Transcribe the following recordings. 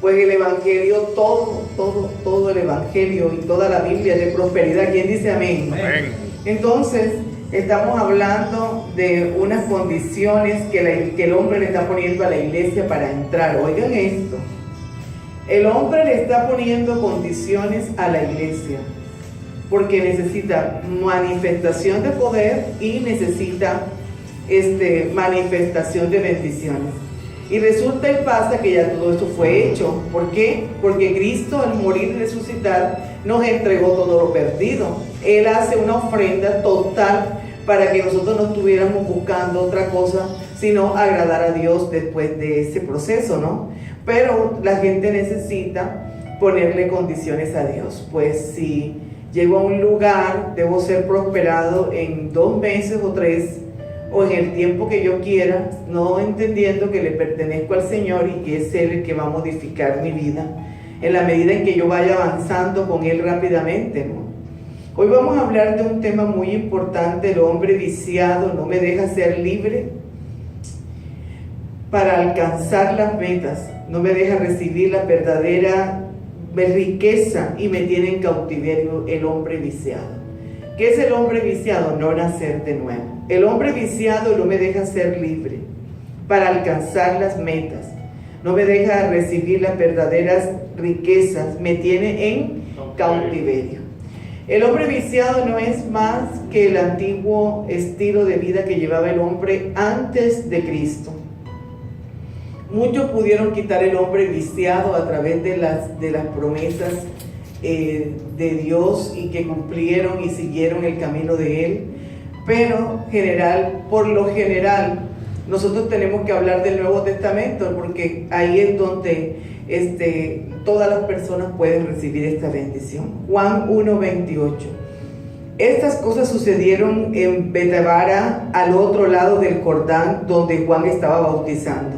Pues el Evangelio, todo el Evangelio y toda la Biblia es de prosperidad. ¿Quién dice amén? Amén. Entonces, estamos hablando de unas condiciones que el hombre le está poniendo a la iglesia para entrar. Oigan esto. El hombre le está poniendo condiciones a la iglesia porque necesita manifestación de poder y necesita manifestación de bendiciones. Y resulta y pasa que ya todo esto fue hecho. ¿Por qué? Porque Cristo, al morir y resucitar, nos entregó todo lo perdido. Él hace una ofrenda total para que nosotros no estuviéramos buscando otra cosa, sino agradar a Dios después de ese proceso, ¿no? Pero la gente necesita ponerle condiciones a Dios. Pues si llego a un lugar, debo ser prosperado en 2 meses o 3, o en el tiempo que yo quiera, no entendiendo que le pertenezco al Señor y que es Él el que va a modificar mi vida en la medida en que yo vaya avanzando con Él rápidamente, ¿no? Hoy vamos a hablar de un tema muy importante. El hombre viciado no me deja ser libre para alcanzar las metas, no me deja recibir la verdadera riqueza y me tiene en cautiverio el hombre viciado. ¿Qué es el hombre viciado? No nacer de nuevo. El hombre viciado no me deja ser libre para alcanzar las metas, no me deja recibir las verdaderas riquezas, me tiene en cautiverio. El hombre viciado no es más que el antiguo estilo de vida que llevaba el hombre antes de Cristo. Muchos pudieron quitar el hombre viciado a través de las promesas de Dios y que cumplieron y siguieron el camino de Él, pero por lo general nosotros tenemos que hablar del Nuevo Testamento porque ahí es donde todas las personas pueden recibir esta bendición. Juan 1:28. Estas cosas sucedieron en Betabara, al otro lado del Jordán, donde Juan estaba bautizando.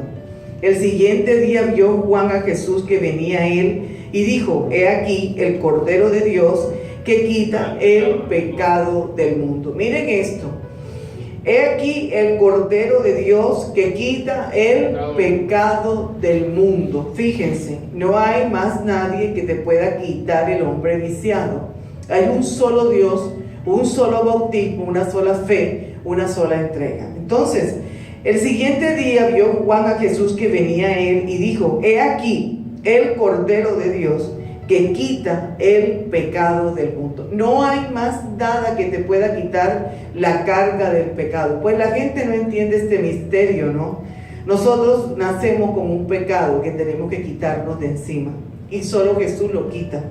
El siguiente día vio Juan a Jesús que venía a él y dijo: he aquí el Cordero de Dios que quita el pecado del mundo. Miren esto. He aquí el Cordero de Dios que quita el pecado del mundo. Fíjense, no hay más nadie que te pueda quitar el hombre viciado. Hay un solo Dios, un solo bautismo, una sola fe, una sola entrega. Entonces, el siguiente día vio Juan a Jesús que venía a él y dijo: he aquí el Cordero de Dios que quita el pecado del mundo. No hay más nada que te pueda quitar la carga del pecado. Pues la gente no entiende este misterio, ¿no? Nosotros nacemos con un pecado que tenemos que quitarnos de encima y solo Jesús lo quita.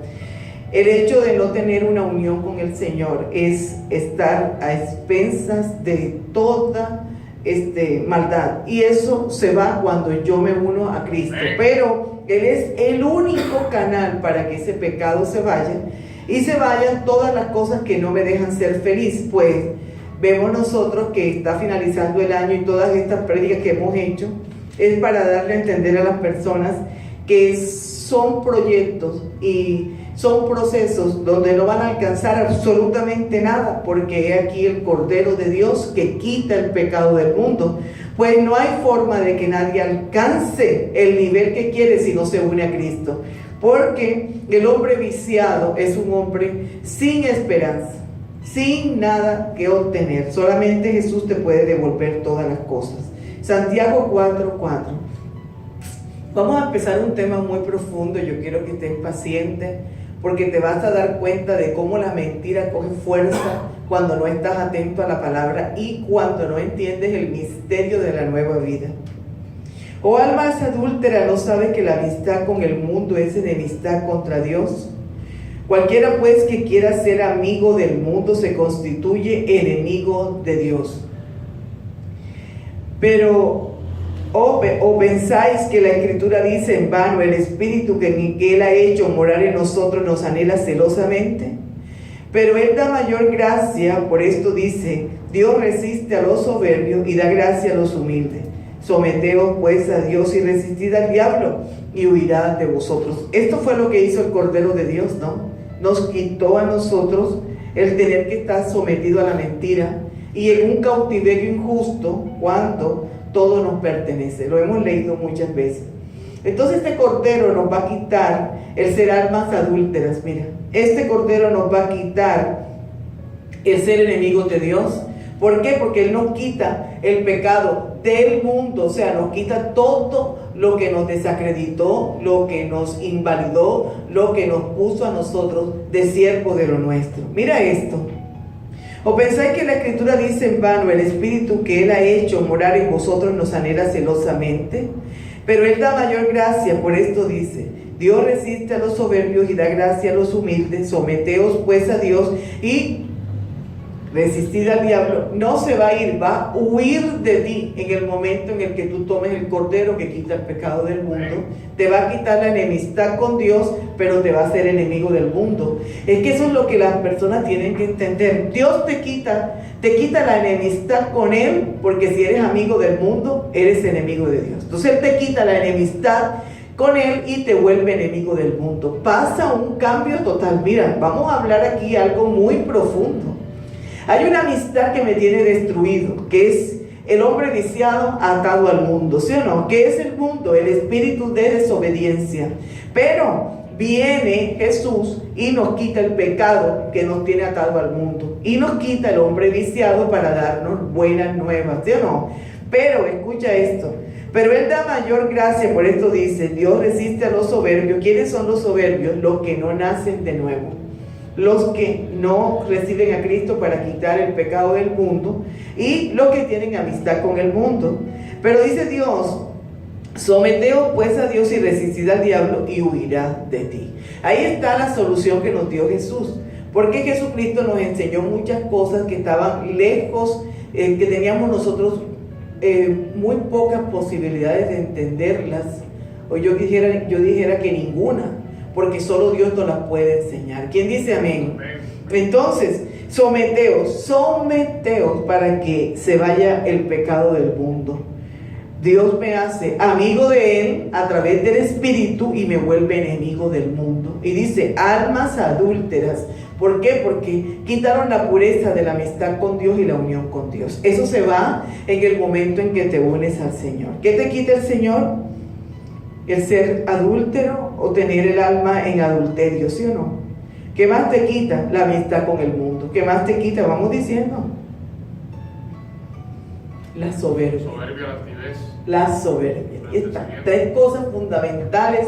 El hecho de no tener una unión con el Señor es estar a expensas de toda maldad, y eso se va cuando yo me uno a Cristo. Pero Él es el único canal para que ese pecado se vaya y se vayan todas las cosas que no me dejan ser feliz. Pues vemos nosotros que está finalizando el año y todas estas prédicas que hemos hecho es para darle a entender a las personas que son proyectos y son procesos donde no van a alcanzar absolutamente nada, porque he aquí el Cordero de Dios que quita el pecado del mundo. Pues no hay forma de que nadie alcance el nivel que quiere si no se une a Cristo, porque el hombre viciado es un hombre sin esperanza, sin nada que obtener. Solamente Jesús te puede devolver todas las cosas. Santiago 4:4. Vamos a empezar un tema muy profundo. Yo quiero que estés paciente, porque te vas a dar cuenta de cómo la mentira coge fuerza cuando no estás atento a la palabra y cuando no entiendes el misterio de la nueva vida. Oh almas adúltera, ¿no sabes que la amistad con el mundo es enemistad contra Dios? Cualquiera pues que quiera ser amigo del mundo se constituye enemigo de Dios. Pero ¿O pensáis que la Escritura dice en vano: el Espíritu que Él ha hecho morar en nosotros nos anhela celosamente? Pero Él da mayor gracia. Por esto dice: Dios resiste a los soberbios y da gracia a los humildes. Someteos pues a Dios y resistid al diablo y huirá de vosotros. Esto fue lo que hizo el Cordero de Dios, ¿no? Nos quitó a nosotros el tener que estar sometido a la mentira y en un cautiverio injusto cuando todo nos pertenece. Lo hemos leído muchas veces. Entonces este cordero nos va a quitar el ser almas adúlteras. Mira, este cordero nos va a quitar el ser enemigos de Dios. ¿Por qué? Porque Él nos quita el pecado del mundo, o sea, nos quita todo lo que nos desacreditó, lo que nos invalidó, lo que nos puso a nosotros de siervo de lo nuestro. Mira esto. ¿O pensáis que la Escritura dice en vano, el Espíritu que Él ha hecho morar en vosotros nos anhela celosamente? Pero Él da mayor gracia, por esto dice: Dios resiste a los soberbios y da gracia a los humildes. Someteos pues a Dios y resistid al diablo. No se va a ir, va a huir de ti en el momento en el que tú tomes el cordero que quita el pecado del mundo. Te va a quitar la enemistad con Dios, pero te va a hacer enemigo del mundo. Es que eso es lo que las personas tienen que entender. Dios te quita la enemistad con Él, porque si eres amigo del mundo, eres enemigo de Dios. Entonces Él te quita la enemistad con Él y te vuelve enemigo del mundo. Pasa un cambio total. Mira, vamos a hablar aquí algo muy profundo. Hay una amistad que me tiene destruido, que es el hombre viciado atado al mundo, ¿sí o no? ¿Qué es el mundo? El espíritu de desobediencia. Pero viene Jesús y nos quita el pecado que nos tiene atado al mundo. Y nos quita el hombre viciado para darnos buenas nuevas, ¿sí o no? Pero escucha esto. Pero Él da mayor gracia, por esto dice: Dios resiste a los soberbios. ¿Quiénes son los soberbios? Los que no nacen de nuevo. Los que no reciben a Cristo para quitar el pecado del mundo y los que tienen amistad con el mundo. Pero dice Dios: someteos pues a Dios y resistid al diablo y huirá de ti. Ahí está la solución que nos dio Jesús, porque Jesucristo nos enseñó muchas cosas que estaban lejos, que teníamos nosotros muy pocas posibilidades de entenderlas, o yo dijera que ninguna, porque solo Dios nos las puede enseñar. ¿Quién dice amén? Entonces, someteos para que se vaya el pecado del mundo. Dios me hace amigo de Él a través del Espíritu y me vuelve enemigo del mundo. Y dice: almas adúlteras. ¿Por qué? Porque quitaron la pureza de la amistad con Dios y la unión con Dios. Eso se va en el momento en que te unes al Señor. ¿Qué te quita el Señor? El ser adúltero o tener el alma en adulterio, ¿sí o no? ¿Qué más te quita? La amistad con el mundo. ¿Qué más te quita? Vamos diciendo. La soberbia. La soberbia. Ahí está. 3 cosas fundamentales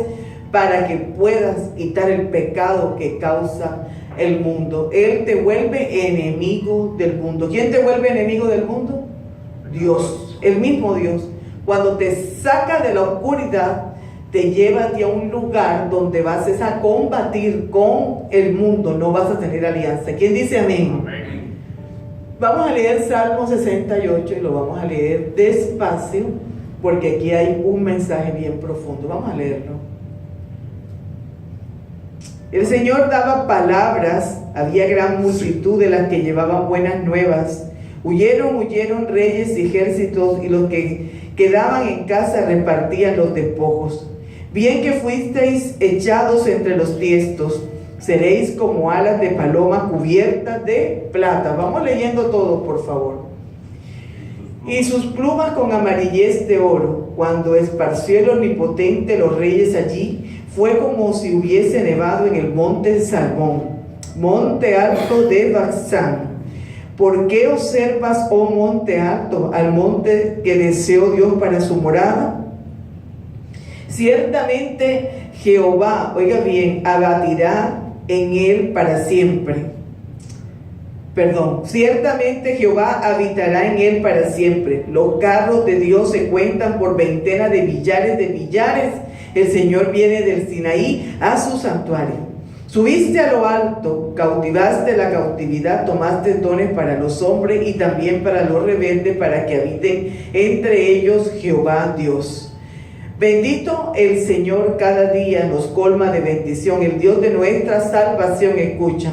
para que puedas quitar el pecado que causa el mundo. Él te vuelve enemigo del mundo. ¿Quién te vuelve enemigo del mundo? Dios, el mismo Dios. Cuando te saca de la oscuridad, te lleva a un lugar donde vas a combatir con el mundo, no vas a tener alianza. ¿Quién dice amén? Amén. Vamos a leer Salmo 68 y lo vamos a leer despacio, porque aquí hay un mensaje bien profundo. Vamos a leerlo. El Señor daba palabras, había gran multitud de las que llevaban buenas nuevas. Huyeron reyes y ejércitos, y los que quedaban en casa repartían los despojos. Bien que fuisteis echados entre los tiestos, seréis como alas de paloma cubiertas de plata. Vamos leyendo todo, por favor. Y sus plumas con amarillez de oro. Cuando esparció el Omnipotente los reyes allí, fue como si hubiese nevado en el monte Salmón, monte alto de Basán. ¿Por qué observas, oh monte alto, al monte que deseó Dios para su morada? Ciertamente Jehová, oiga bien, abatirá en él para siempre. Ciertamente Jehová habitará en él para siempre. Los carros de Dios se cuentan por veintenas de millares. El Señor viene del Sinaí a su santuario. Subiste a lo alto, cautivaste la cautividad, tomaste dones para los hombres y también para los rebeldes, para que habiten entre ellos Jehová Dios. Bendito el Señor, cada día nos colma de bendición. El Dios de nuestra salvación escucha.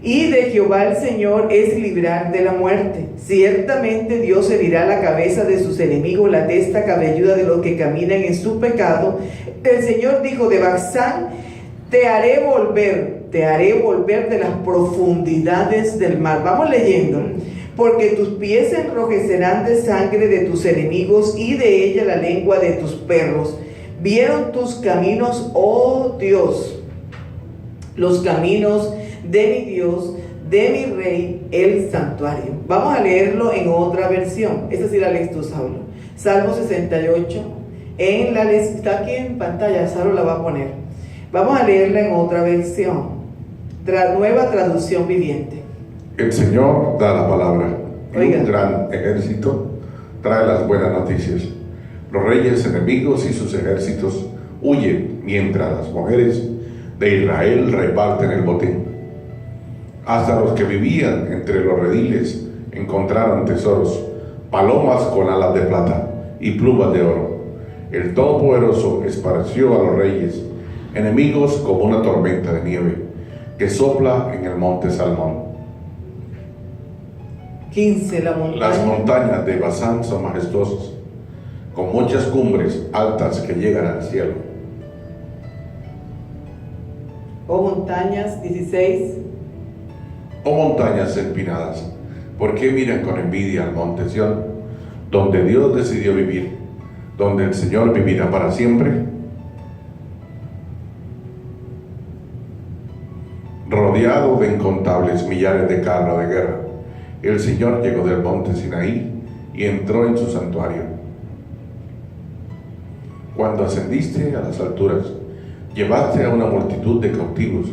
Y de Jehová el Señor es librar de la muerte. Ciertamente Dios herirá la cabeza de sus enemigos, la testa cabelluda de los que caminan en su pecado. El Señor dijo de Basán: te haré volver de las profundidades del mar. Vamos leyendo. Porque tus pies se enrojecerán de sangre de tus enemigos y de ella la lengua de tus perros. Vieron tus caminos, oh Dios, los caminos de mi Dios, de mi Rey, el santuario. Vamos a leerlo en otra versión. Esa sí la lees tú, Saulo. Salmo 68. Está aquí en pantalla, Saulo la va a poner. Vamos a leerla en otra versión. Nueva traducción viviente. El Señor da la palabra. Y Oiga. un gran ejército trae las buenas noticias. Los reyes enemigos y sus ejércitos huyen, mientras las mujeres de Israel reparten el botín. Hasta los que vivían entre los rediles encontraron tesoros, palomas con alas de plata y plumas de oro. El Todopoderoso esparció a los reyes enemigos como una tormenta de nieve que sopla en el monte Salmón. 15. Las montañas de Basán son majestuosas, con muchas cumbres altas que llegan al cielo. Oh montañas, 16. Oh montañas empinadas, ¿por qué miran con envidia al monte Sión, donde Dios decidió vivir, donde el Señor vivirá para siempre? Rodeado de incontables millares de carros de guerra, el Señor llegó del monte Sinaí y entró en su santuario. Cuando ascendiste a las alturas, llevaste a una multitud de cautivos,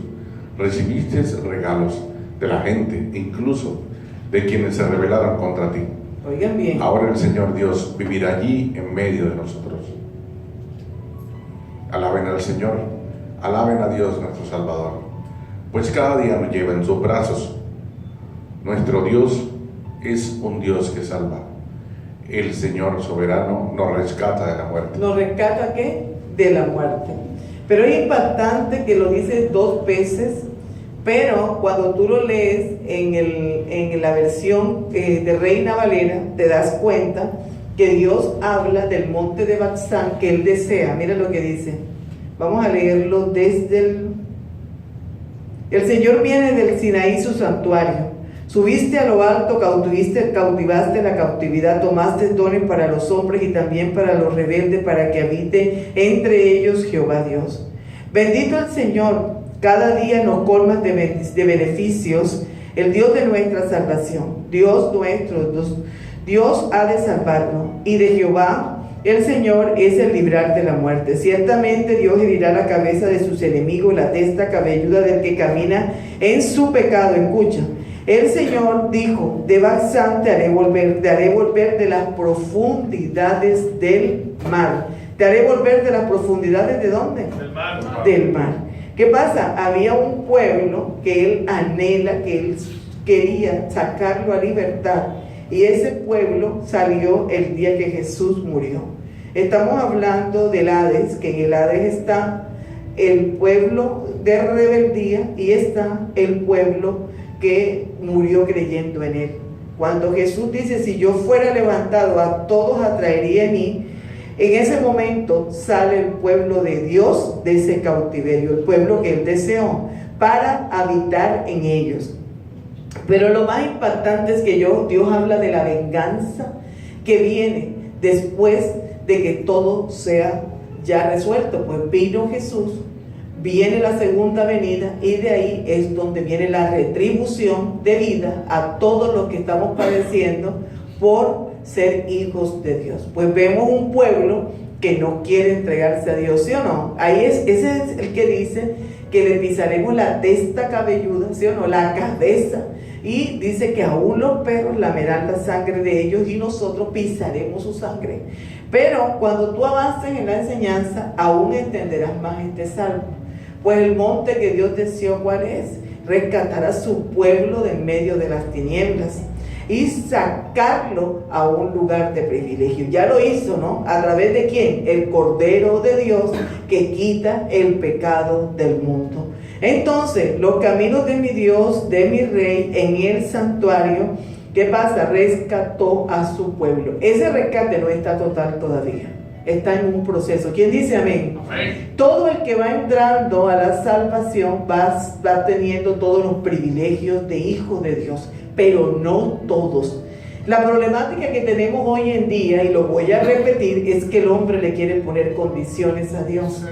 recibiste regalos de la gente, incluso de quienes se rebelaron contra ti. Oigan bien. Ahora el Señor Dios vivirá allí en medio de nosotros. Alaben al Señor, alaben a Dios nuestro Salvador, pues cada día nos lleva en sus brazos. Nuestro Dios es un Dios que salva. El Señor soberano nos rescata de la muerte. ¿Nos rescata qué? De la muerte. Pero es impactante que lo dice 2 veces, pero cuando tú lo lees en la versión de Reina Valera, te das cuenta que Dios habla del monte de Basán que Él desea. Mira lo que dice. Vamos a leerlo desde el Señor viene del Sinaí, su santuario. Subiste a lo alto, cautivaste la cautividad, tomaste dones para los hombres y también para los rebeldes, para que habite entre ellos Jehová Dios. Bendito el Señor, cada día nos colmas de beneficios, el Dios de nuestra salvación. Dios nuestro, Dios ha de salvarnos, y de Jehová el Señor es el librar de la muerte. Ciertamente Dios herirá la cabeza de sus enemigos, la testa cabelluda del que camina en su pecado. Escucha. El Señor dijo, de Basán te haré volver de las profundidades del mar. Te haré volver de las profundidades ¿de dónde? Del mar. Del mar. ¿Qué pasa? Había un pueblo que él anhela, que él quería sacarlo a libertad. Y ese pueblo salió el día que Jesús murió. Estamos hablando del Hades, que en el Hades está el pueblo de rebeldía y está el pueblo que murió creyendo en Él. Cuando Jesús dice, si yo fuera levantado, a todos atraería en mí, en ese momento sale el pueblo de Dios de ese cautiverio, el pueblo que Él deseó, para habitar en ellos. Pero lo más impactante es que Dios habla de la venganza que viene después de que todo sea ya resuelto. Pues vino Jesús, viene la segunda venida y de ahí es donde viene la retribución de vida a todos los que estamos padeciendo por ser hijos de Dios. Pues vemos un pueblo que no quiere entregarse a Dios, ¿sí o no? Ese es el que dice que le pisaremos la testa cabelluda, ¿sí o no? La cabeza. Y dice que aún los perros lamerán la sangre de ellos y nosotros pisaremos su sangre. Pero cuando tú avances en la enseñanza, aún entenderás más este salmo. Pues el monte que Dios deseó, ¿cuál es? Rescatar a su pueblo de en medio de las tinieblas y sacarlo a un lugar de privilegio. Ya lo hizo, ¿no? ¿A través de quién? El Cordero de Dios que quita el pecado del mundo. Entonces, los caminos de mi Dios, de mi Rey, en el santuario, ¿qué pasa? Rescató a su pueblo. Ese rescate no está total todavía. Está en un proceso. ¿Quién dice amén? Amén. Todo el que va entrando a la salvación va teniendo todos los privilegios de hijo de Dios, pero no todos. La problemática que tenemos hoy en día, y lo voy a repetir, es que el hombre le quiere poner condiciones a Dios.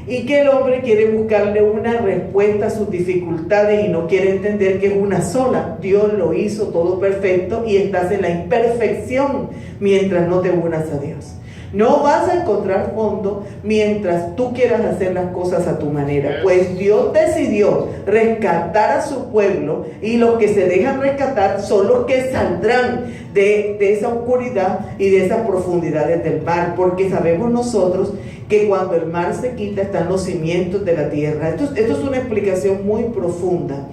Y que el hombre quiere buscarle una respuesta a sus dificultades y no quiere entender que es una sola. Dios lo hizo todo perfecto y estás en la imperfección mientras no te unas a Dios. No vas a encontrar fondo mientras tú quieras hacer las cosas a tu manera. Pues Dios decidió rescatar a su pueblo, y los que se dejan rescatar son los que saldrán de esa oscuridad y de esas profundidades del mar. Porque sabemos nosotros que cuando el mar se quita están los cimientos de la tierra. Esto es una explicación muy profunda.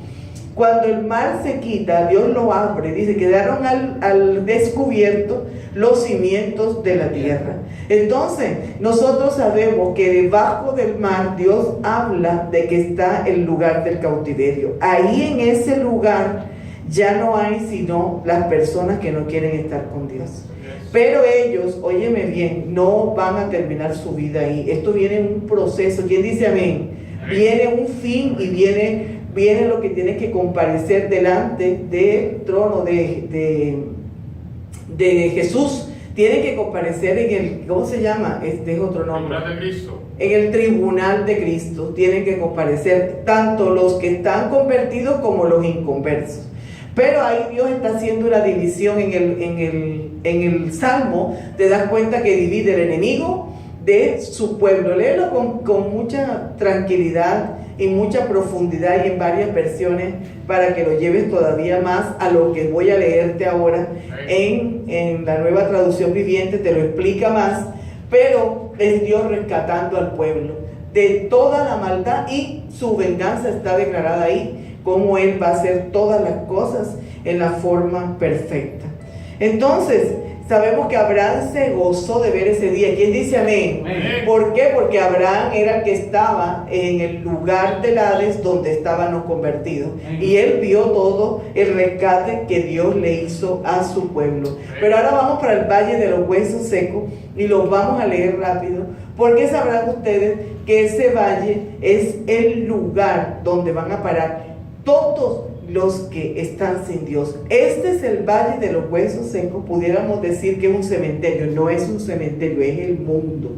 Cuando el mar se quita, Dios lo abre, dice, quedaron al descubierto los cimientos de la tierra. Entonces, nosotros sabemos que debajo del mar Dios habla de que está el lugar del cautiverio. Ahí en ese lugar ya no hay sino las personas que no quieren estar con Dios. Pero ellos, óyeme bien, no van a terminar su vida ahí. Esto viene en un proceso. ¿Quién dice amén? Viene un fin y viene lo que tiene que comparecer delante del trono de Jesús. Tiene que comparecer en el, ¿cómo se llama? Este es otro nombre. Tribunal de Cristo. En el tribunal de Cristo tienen que comparecer tanto los que están convertidos como los inconversos. Pero ahí Dios está haciendo una división en el Salmo. Te das cuenta que divide el enemigo de su pueblo. Léelo con mucha tranquilidad y mucha profundidad, y en varias versiones, para que lo lleves todavía más a lo que voy a leerte ahora. En la Nueva Traducción Viviente te lo explica más, pero es Dios rescatando al pueblo de toda la maldad, y su venganza está declarada ahí, como Él va a hacer todas las cosas en la forma perfecta. Entonces, sabemos que Abraham se gozó de ver ese día. ¿Quién dice amén? Amén. ¿Por qué? Porque Abraham era el que estaba en el lugar del Hades donde estaban los convertidos. Amén. Y él vio todo el rescate que Dios le hizo a su pueblo. Amén. Pero ahora vamos para el Valle de los Huesos Secos y los vamos a leer rápido, porque sabrán ustedes que ese valle es el lugar donde van a parar todos los que están sin Dios. Este es el Valle de los Huesos Secos. Pudiéramos decir que es un cementerio. No es un cementerio, es el mundo.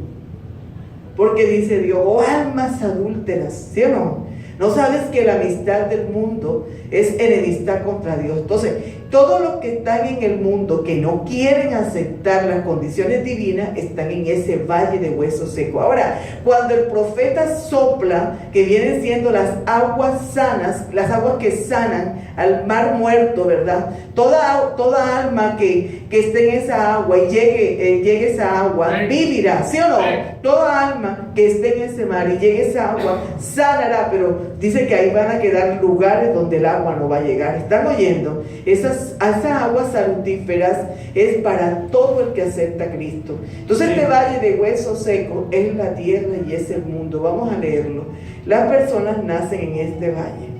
Porque dice Dios, oh almas adúlteras, ¿sí o no? ¿No sabes que la amistad del mundo es enemistad contra Dios? Entonces, todos los que están en el mundo, que no quieren aceptar las condiciones divinas, están en ese valle de huesos secos. Ahora, cuando el profeta sopla, que vienen siendo las aguas sanas, las aguas que sanan al mar muerto, ¿verdad? Toda alma que esté en esa agua y llegue esa agua, vivirá, ¿sí o no? Toda alma que esté en ese mar y llegue esa agua, sanará, pero dice que ahí van a quedar lugares donde el agua no va a llegar. ¿Están oyendo? Esas aguas salutíferas es para todo el que acepta a Cristo. Entonces este valle de huesos secos es la tierra y es el mundo. Vamos a leerlo. Las personas nacen en este valle.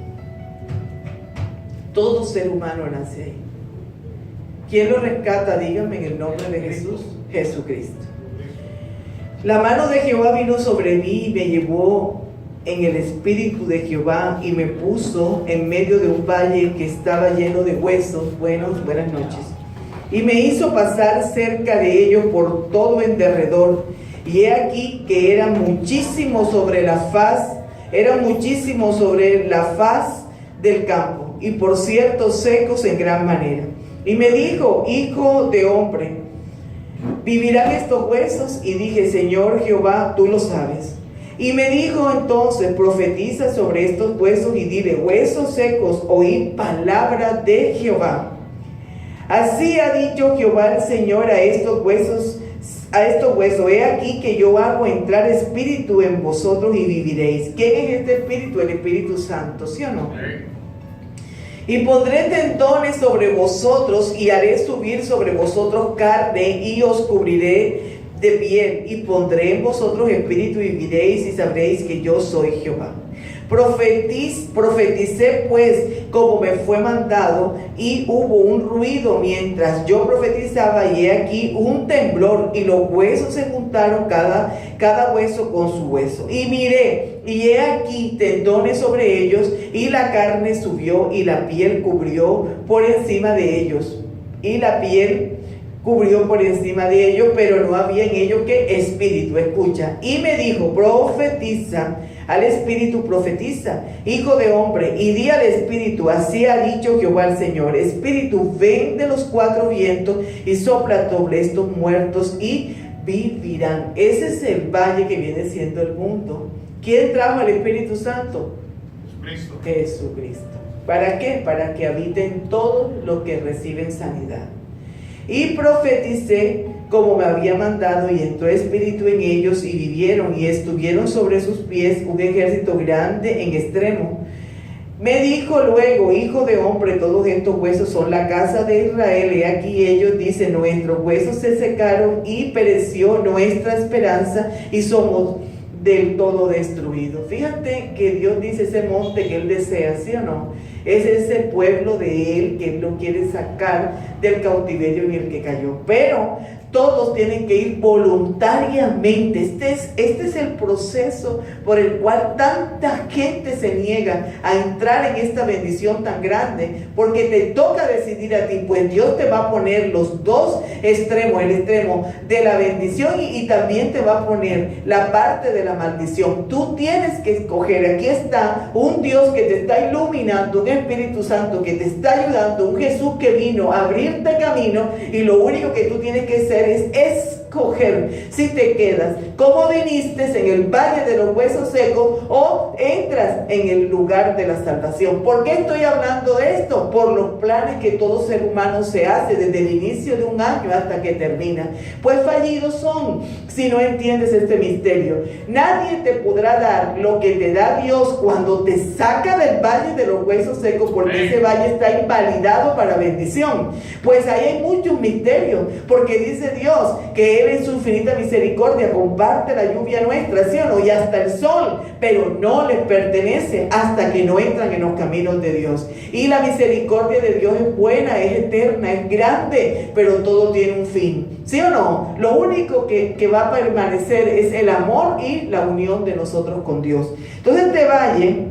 Todo ser humano nace ahí. ¿Quién lo rescata? Díganme en el nombre de Jesús. Jesucristo. La mano de Jehová vino sobre mí y me llevó en el espíritu de Jehová y me puso en medio de un valle que estaba lleno de huesos. Buenas noches. Y me hizo pasar cerca de ellos por todo en derredor. Y he aquí que eran muchísimos sobre la faz del campo, y por cierto secos en gran manera. Y me dijo, hijo de hombre, ¿vivirán estos huesos? Y dije, Señor Jehová, tú lo sabes. Y me dijo entonces, profetiza sobre estos huesos y dile, huesos secos, oíd palabra de Jehová. Así ha dicho Jehová el Señor a estos huesos, he aquí que yo hago entrar espíritu en vosotros y viviréis. ¿Quién es este espíritu? El Espíritu Santo, ¿sí o no? Y pondré tendones sobre vosotros y haré subir sobre vosotros carne y os cubriré de piel, y pondré en vosotros espíritu y viviréis y sabréis que yo soy Jehová. Profeticé pues como me fue mandado, y hubo un ruido mientras yo profetizaba, y he aquí un temblor, y los huesos se juntaron cada hueso con su hueso. Y miré, y he aquí tendones sobre ellos, y la carne subió, y la piel cubrió por encima de ellos. y la piel cubrió por encima de ellos, pero no había en ellos que espíritu. Escucha, y me dijo, profetiza al espíritu, profetiza, hijo de hombre, y di al espíritu, así ha dicho Jehová el Señor, espíritu, ven de los cuatro vientos y sopla sobre estos muertos y vivirán. Ese es el valle que viene siendo el mundo. ¿Quién trajo al Espíritu Santo? Jesucristo. Jesucristo. ¿Para qué? Para que habiten todos los que reciben sanidad. Y profeticé como me había mandado, y entró espíritu en ellos, y vivieron, y estuvieron sobre sus pies un ejército grande en extremo. Me dijo luego, hijo de hombre, todos estos huesos son la casa de Israel. Y aquí ellos dicen, nuestros huesos se secaron y pereció nuestra esperanza, y somos del todo destruidos. Fíjate que Dios dice ese monte que Él desea, ¿sí o no? Es ese pueblo de Él que Él lo quiere sacar del cautiverio en el que cayó. Pero todos tienen que ir voluntariamente. Este es el proceso por el cual tanta gente se niega a entrar en esta bendición tan grande, porque te toca decidir a ti. Pues Dios te va a poner los dos extremos, el extremo de la bendición y también te va a poner la parte de la maldición. Tú tienes que escoger. Aquí está un Dios que te está iluminando, un Espíritu Santo que te está ayudando, un Jesús que vino a abrirte camino, y lo único que tú tienes que hacer es escoger si te quedas como viniste en el valle de los huesos secos o entras en el lugar de la salvación. ¿Por qué estoy hablando de esto? Por los planes que todo ser humano se hace desde el inicio de un año hasta que termina. Pues fallidos son si no entiendes este misterio. Nadie te podrá dar lo que te da Dios cuando te saca del valle de los huesos secos, porque ese valle está invalidado para bendición. Pues ahí hay muchos misterios, porque dice Dios que Él en su infinita misericordia comparte la lluvia nuestra, ¿sí o no? Y hasta el sol, pero no les pertenece hasta que no entran en los caminos de Dios. Y la misericordia de Dios es buena, es eterna, es grande, pero todo tiene un fin, ¿sí o no? Lo único que va a permanecer es el amor y la unión de nosotros con Dios. Entonces este valle,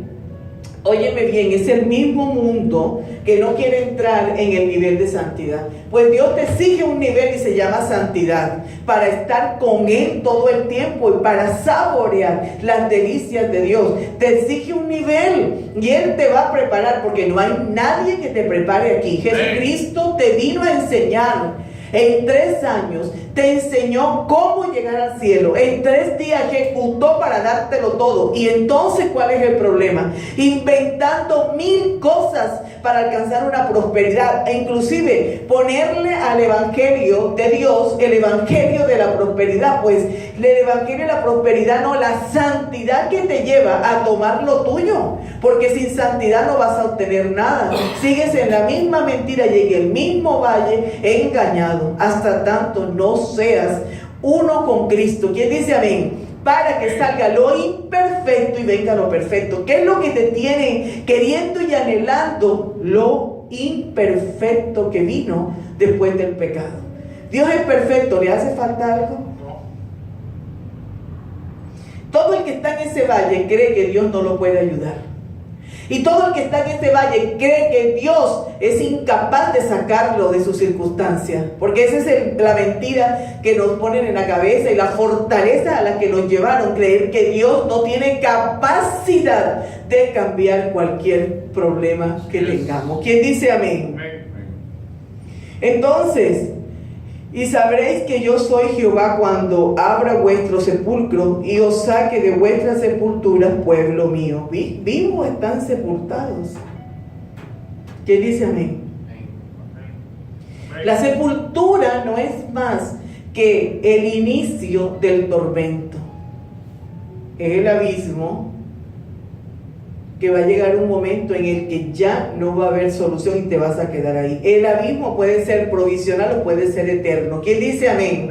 óyeme bien, es el mismo mundo que no quiere entrar en el nivel de santidad. Pues Dios te exige un nivel y se llama santidad, para estar con Él todo el tiempo y para saborear las delicias de Dios. Te exige un nivel y Él te va a preparar, porque no hay nadie que te prepare aquí. Jesucristo te vino a enseñar. En 3 años te enseñó cómo llegar al cielo. En 3 días ejecutó para dártelo todo. Y entonces, ¿cuál es el problema? Inventando 1000 cosas para alcanzar una prosperidad, e inclusive ponerle al evangelio de Dios el evangelio de la prosperidad. Pues el evangelio de la prosperidad no, la santidad que te lleva a tomar lo tuyo, porque sin santidad no vas a obtener nada. Sigues en la misma mentira y en el mismo valle engañado, hasta tanto no seas uno con Cristo. ¿Quién dice amén? Para que salga lo imperfecto y venga lo perfecto. ¿Qué es lo que te tiene queriendo y anhelando? Lo imperfecto que vino después del pecado. Dios es perfecto, ¿le hace falta algo? Todo el que está en ese valle cree que Dios no lo puede ayudar. Y todo el que está en este valle cree que Dios es incapaz de sacarlo de sus circunstancias. Porque esa es la mentira que nos ponen en la cabeza y la fortaleza a la que nos llevaron. Creer que Dios no tiene capacidad de cambiar cualquier problema que tengamos. ¿Quién dice amén? Entonces, y sabréis que yo soy Jehová cuando abra vuestro sepulcro y os saque de vuestras sepulturas, pueblo mío. Vivos están sepultados. ¿Quién dice amén? La sepultura no es más que el inicio del tormento. Es el abismo que va a llegar un momento en el que ya no va a haber solución y te vas a quedar ahí. El abismo puede ser provisional o puede ser eterno. ¿Quién dice amén?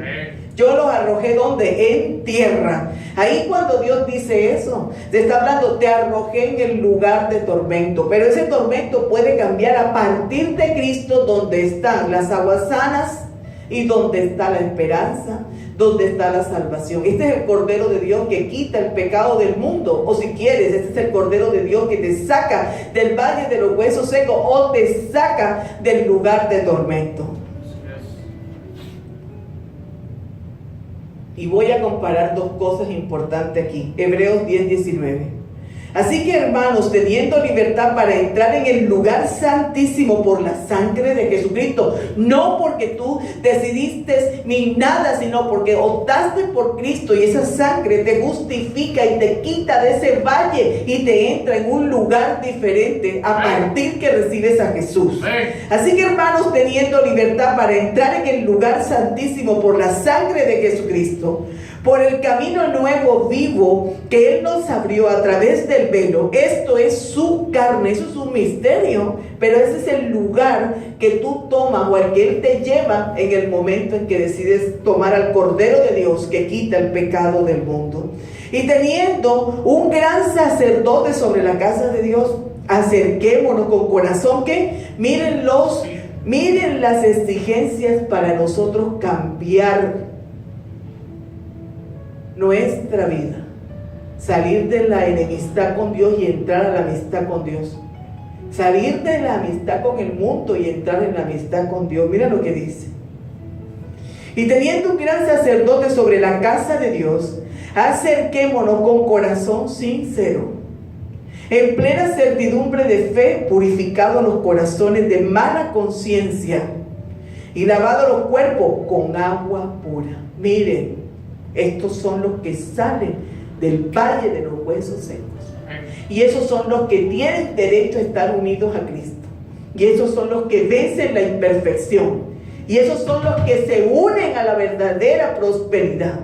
Yo los arrojé ¿dónde? En tierra. Ahí cuando Dios dice eso, te está hablando, te arrojé en el lugar de tormento. Pero ese tormento puede cambiar a partir de Cristo, donde están las aguas sanas y donde está la esperanza, donde está la salvación. Este es el Cordero de Dios que quita el pecado del mundo. O si quieres, este es el Cordero de Dios que te saca del valle de los huesos secos o te saca del lugar de tormento. Y voy a comparar dos cosas importantes aquí. Hebreos 10:19. Así que, hermanos, teniendo libertad para entrar en el lugar santísimo por la sangre de Jesucristo, no porque tú decidiste ni nada, sino porque optaste por Cristo, y esa sangre te justifica y te quita de ese valle y te entra en un lugar diferente a partir que recibes a Jesús. Así que, hermanos, teniendo libertad para entrar en el lugar santísimo por la sangre de Jesucristo, por el camino nuevo vivo que Él nos abrió a través del velo. Esto es su carne, eso es un misterio, pero ese es el lugar que tú tomas o al que Él te lleva en el momento en que decides tomar al Cordero de Dios que quita el pecado del mundo. Y teniendo un gran sacerdote sobre la casa de Dios, acerquémonos con corazón que miren las exigencias para nosotros cambiar nuestra vida, salir de la enemistad con Dios y entrar a la amistad con Dios, salir de la amistad con el mundo y entrar en la amistad con Dios. Mira lo que dice: y teniendo un gran sacerdote sobre la casa de Dios, acerquémonos con corazón sincero, en plena certidumbre de fe, purificados los corazones de mala conciencia y lavados los cuerpos con agua pura. Miren, estos son los que salen del valle de los huesos secos. Y esos son los que tienen derecho a estar unidos a Cristo. Y esos son los que vencen la imperfección. Y esos son los que se unen a la verdadera prosperidad.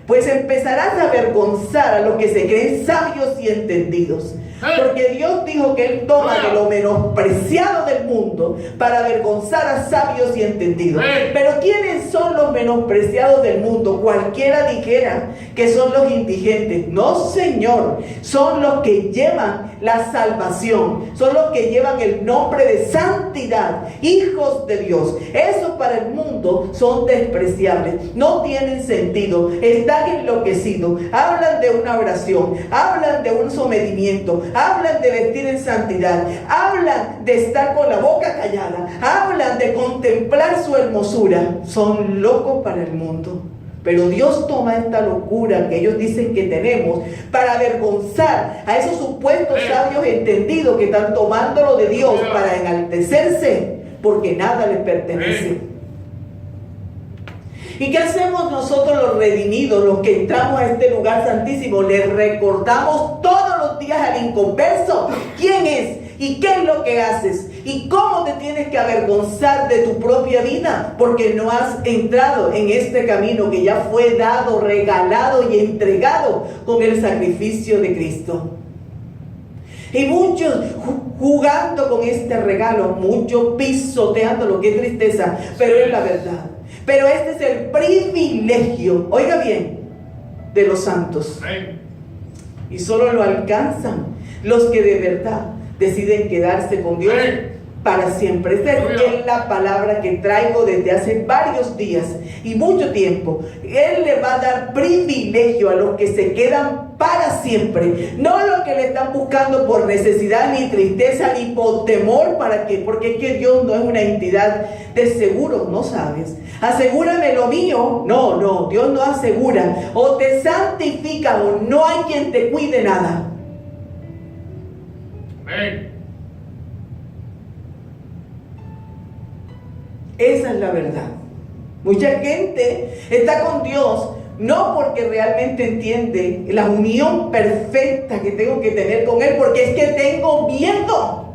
Pues empezarás a avergonzar a los que se creen sabios y entendidos. Porque Dios dijo que Él toma de lo menospreciado del mundo para avergonzar a sabios y entendidos. Pero ¿quiénes son los menospreciados del mundo? Cualquiera dijera que son los indigentes. No, Señor, son los que llevan la salvación, son los que llevan el nombre de santidad, hijos de Dios. Esos para el mundo son despreciables, no tienen sentido, están enloquecidos, hablan de una oración, hablan de un sometimiento, hablan de vestir en santidad, hablan de estar con la boca callada, hablan de contemplar su hermosura. Son locos para el mundo. Pero Dios toma esta locura que ellos dicen que tenemos para avergonzar a esos supuestos sabios entendidos que están tomándolo de Dios para enaltecerse, porque nada les pertenece. ¿Y qué hacemos nosotros los redimidos, los que entramos a este lugar santísimo? Les recordamos todos los días al inconverso quién es y qué es lo que haces y cómo te tienes que avergonzar de tu propia vida, porque no has entrado en este camino que ya fue dado, regalado y entregado con el sacrificio de Cristo. Y muchos jugando con este regalo, muchos pisoteándolo, qué tristeza, pero es la verdad. Pero este es el privilegio, oiga bien, de los santos. Y solo lo alcanzan los que de verdad deciden quedarse con Dios para siempre. Esta es la palabra que traigo desde hace varios días y mucho tiempo. Él le va a dar privilegio a los que se quedan para siempre, no los que le están buscando por necesidad, ni tristeza, ni por temor. ¿Para qué? Porque es que Dios no es una entidad de seguros, ¿no sabes? Asegúrame lo mío. No, Dios no asegura. O te santifica o no hay quien te cuide nada. Amén. Esa es la verdad. Mucha gente está con Dios no porque realmente entiende la unión perfecta que tengo que tener con Él, porque es que tengo miedo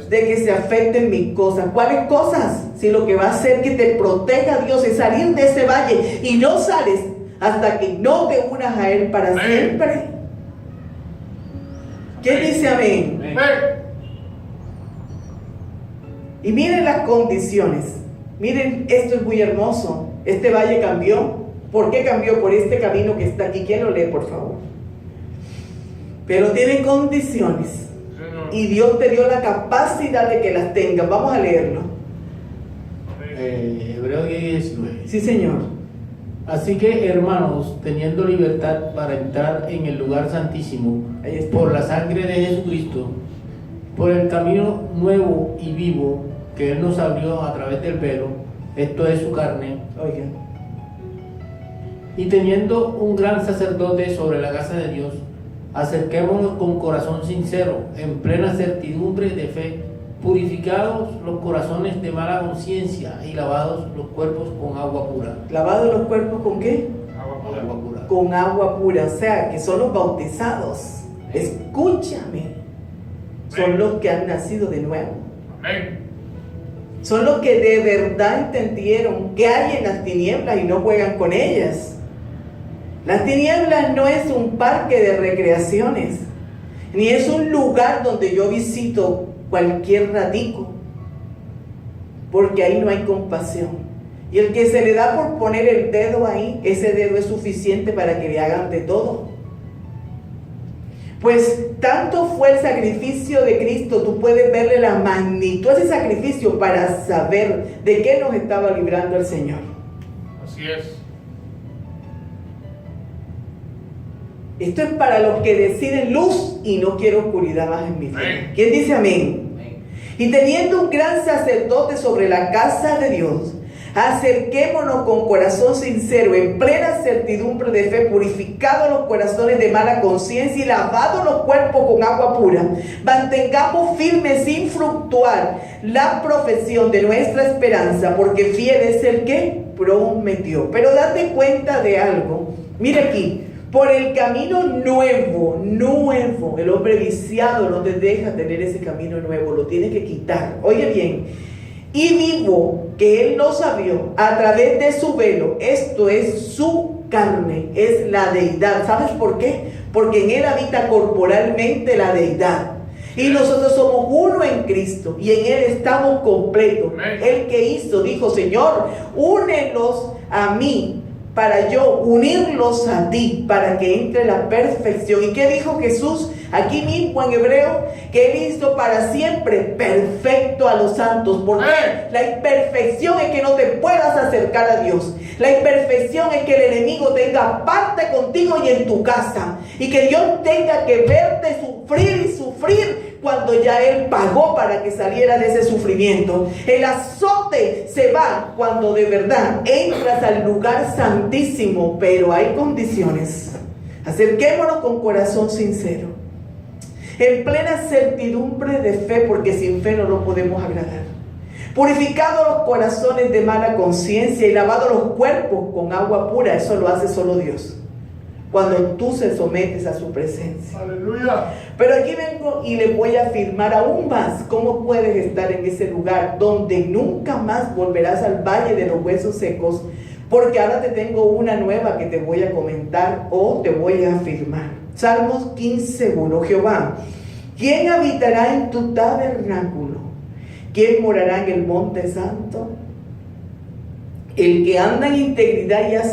de que se afecten mis cosas. ¿Cuáles cosas? Si lo que va a hacer que te proteja Dios es salir de ese valle y no sales hasta que no te unas a Él para siempre. ¿Quién dice amén? Y miren las condiciones. Miren, esto es muy hermoso. Este valle cambió. ¿Por qué cambió? Por este camino que está aquí. ¿Quién lo lee, por favor? Pero tiene condiciones. Y Dios te dio la capacidad de que las tengas. Vamos a leerlo. Hebreos 19. Sí, Señor. Así que, hermanos, teniendo libertad para entrar en el lugar santísimo por la sangre de Jesucristo, por el camino nuevo y vivo que Él nos abrió a través del velo, esto es su carne. Oigan. Y teniendo un gran sacerdote sobre la casa de Dios, acerquémonos con corazón sincero, en plena certidumbre de fe, purificados los corazones de mala conciencia y lavados los cuerpos con agua pura. ¿Lavados los cuerpos con qué? Agua pura. Con agua pura, o sea, que son los bautizados. Escúchame. Son los que han nacido de nuevo. Amén. Son los que de verdad entendieron que hay en las tinieblas y no juegan con ellas. Las tinieblas no es un parque de recreaciones, ni es un lugar donde yo visito cualquier ratico, porque ahí no hay compasión. Y el que se le da por poner el dedo ahí, ese dedo es suficiente para que le hagan de todo. Pues tanto fue el sacrificio de Cristo, tú puedes verle la magnitud de ese sacrificio para saber de qué nos estaba librando el Señor. Así es. Esto es para los que deciden luz y no quiero oscuridad más en mi vida. ¿Quién dice amén? Y teniendo un gran sacerdote sobre la casa de Dios, acerquémonos con corazón sincero, en plena certidumbre de fe, purificados los corazones de mala conciencia y lavados los cuerpos con agua pura. Mantengamos firme sin fluctuar la profesión de nuestra esperanza, porque fiel es el que prometió. Pero date cuenta de algo. Mira aquí. Por el camino nuevo, el hombre viciado no te deja tener ese camino nuevo, lo tiene que quitar. Oye bien, y vivo que él no sabió a través de su velo, esto es su carne, es la deidad. ¿Sabes por qué? Porque en él habita corporalmente la deidad. Y nosotros somos uno en Cristo y en él estamos completos. El que hizo, dijo, Señor, únelos a mí, para yo unirlos a ti, para que entre la perfección. ¿Y qué dijo Jesús aquí mismo en Hebreo? Que él hizo para siempre perfecto a los santos. Porque la imperfección es que no te puedas acercar a Dios. La imperfección es que el enemigo tenga parte contigo y en tu casa, y que Dios tenga que verte sufrir y sufrir cuando ya Él pagó para que saliera de ese sufrimiento. El azote se va cuando de verdad entras al lugar santísimo, pero hay condiciones. Acerquémonos con corazón sincero, en plena certidumbre de fe, porque sin fe no lo podemos agradar. Purificados los corazones de mala conciencia y lavados los cuerpos con agua pura. Eso lo hace solo Dios, cuando tú se sometes a su presencia. Aleluya. Pero aquí vengo y le voy a afirmar aún más cómo puedes estar en ese lugar donde nunca más volverás al valle de los huesos secos, porque ahora te tengo una nueva que te voy a comentar o te voy a afirmar. Salmos 15:1. Jehová, ¿quién habitará en tu tabernáculo? ¿Quién morará en el monte santo? El que anda en integridad y hace